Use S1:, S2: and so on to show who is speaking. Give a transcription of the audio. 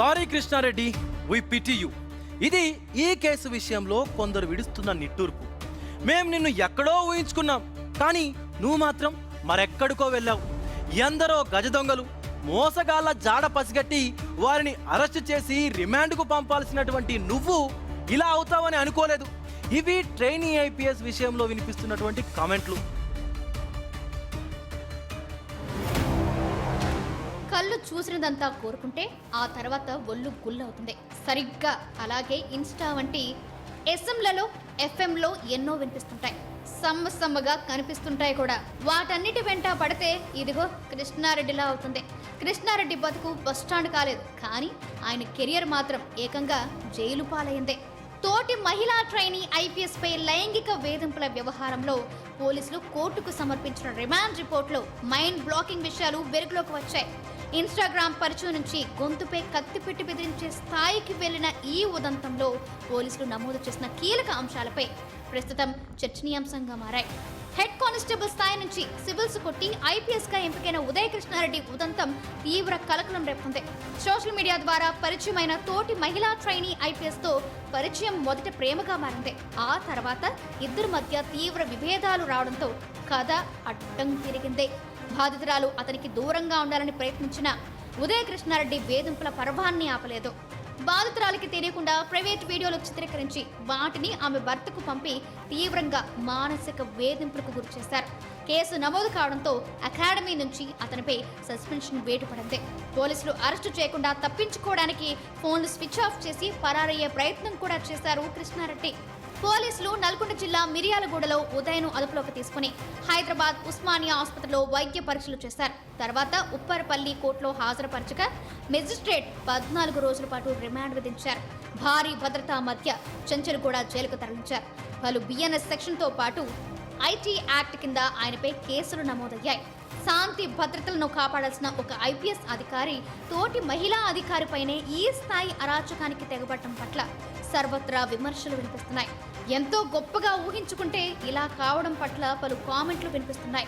S1: Sorry Krishna Reddy, we pity you. ఇది ఈ case విషయంలో కొందరు విడుస్తున్న నిట్టూర్పు. మేం నిన్ను ఎక్కడో ఊహించుకున్నాం, కానీ నువ్వు మాత్రం మరెక్కడికో వెళ్ళావు. ఎందరో గజ దొంగలు, మోసగాళ్ల జాడ పసిగట్టి వారిని అరెస్ట్ చేసి రిమాండ్కు పంపాల్సినటువంటి నువ్వు ఇలా అవుతావని అనుకోలేదు. ఇవి ట్రైనీ ఐపీఎస్ విషయంలో వినిపిస్తున్నటువంటి కామెంట్లు.
S2: కళ్ళు చూసినదంతా కోరుకుంటే ఆ తర్వాత ఒళ్ళు గుల్లవుతుంది. సరిగ్గా అలాగే ఇన్స్టా వంటి ఎస్ఎంలలో ఎఫ్ఎంలో ఎన్నో వినిపిస్తుంటాయి, సమ్మగా కనిపిస్తుంటాయి కూడా. వాటన్నిటి వెంట పడితే ఇదిగో కృష్ణారెడ్డిలా అవుతుంది. కృష్ణారెడ్డి బతుకు బస్టాండ్ కాలేదు, కానీ ఆయన కెరియర్ మాత్రం ఏకంగా జైలు పాలైందే. తోటి మహిళా ట్రైనీ ఐపీఎస్ పై లైంగిక వేధింపుల వ్యవహారంలో పోలీసులు కోర్టుకు సమర్పించిన రిమాండ్ రిపోర్ట్లో మైండ్ బ్లాకింగ్ విషయాలు వెలుగులోకి వచ్చాయి. ఇన్స్టాగ్రామ్ పరిచయం నుంచి గొంతుపై కత్తి పెట్టి బెదిరించే స్థాయికి వెళ్లిన ఈ ఉదంతంలో పోలీసులు నమోదు చేసిన కీలక అంశాలపై ప్రస్తుతం చర్చనీయాంశంగా మారాయి. హెడ్ కానిస్టేబుల్ స్థాయి నుంచి సివిల్స్ కొట్టి ఐపీఎస్గా ఎంపికైన ఉదయ్ కృష్ణారెడ్డి ఉదంతం తీవ్ర కలకలం రేపుతుంది. సోషల్ మీడియా ద్వారా పరిచయమైన తోటి మహిళా ట్రైనీ ఐపీఎస్తో పరిచయం మొదట ప్రేమగా మారింది. ఆ తర్వాత ఇద్దరి మధ్య తీవ్ర విభేదాలు రావడంతో కథ అడ్డం తిరిగింది. బాధితురాలు అతనికి దూరంగా ఉండాలని ప్రయత్నించిన ఉదయ్ కృష్ణారెడ్డి వేధింపుల పర్వాన్ని ఆపలేదు. బాధితురాలికి తెలియకుండా ప్రైవేట్ వీడియోలు చిత్రీకరించి వాటిని ఆమె భర్తకు పంపి తీవ్రంగా మానసిక వేధింపులకు గురిచేశారు. కేసు నమోదు కావడంతో అకాడమీ నుంచి అతనిపై సస్పెన్షన్ వేటు పడింది. పోలీసులు అరెస్టు చేయకుండా తప్పించుకోవడానికి ఫోన్లు స్విచ్ ఆఫ్ చేసి పరారయ్యే ప్రయత్నం కూడా చేశారు కృష్ణారెడ్డి. పోలీసులు నల్గొండ జిల్లా మిర్యాలగూడలో ఉదయ్ను అదుపులోకి తీసుకుని హైదరాబాద్ ఉస్మానియా ఆసుపత్రిలో వైద్య పరీక్షలు చేశారు. తర్వాత ఉప్పరపల్లి కోర్టులో హాజరుపరచగా మెజిస్ట్రేట్ 14 రోజుల పాటు రిమాండ్ విధించారు. భారీ భద్రతా మధ్య చెంచల్గూడ జైలుకు తరలించారు. పలు బిఎన్ఎస్ సెక్షన్తో పాటు ఐటీ యాక్ట్ కింద ఆయనపై కేసులు నమోదయ్యాయి. శాంతి భద్రతలను కాపాడాల్సిన ఒక ఐపీఎస్ అధికారి తోటి మహిళా అధికారిపైనే ఈ స్థాయి అరాచకానికి తెగబడటం పట్ల సర్వత్రా విమర్శలు వినిపిస్తున్నాయి. ఎంతో గొప్పగా ఊహించుకుంటే ఇలా కావడం పట్ల పలు కామెంట్లు వినిపిస్తున్నాయి.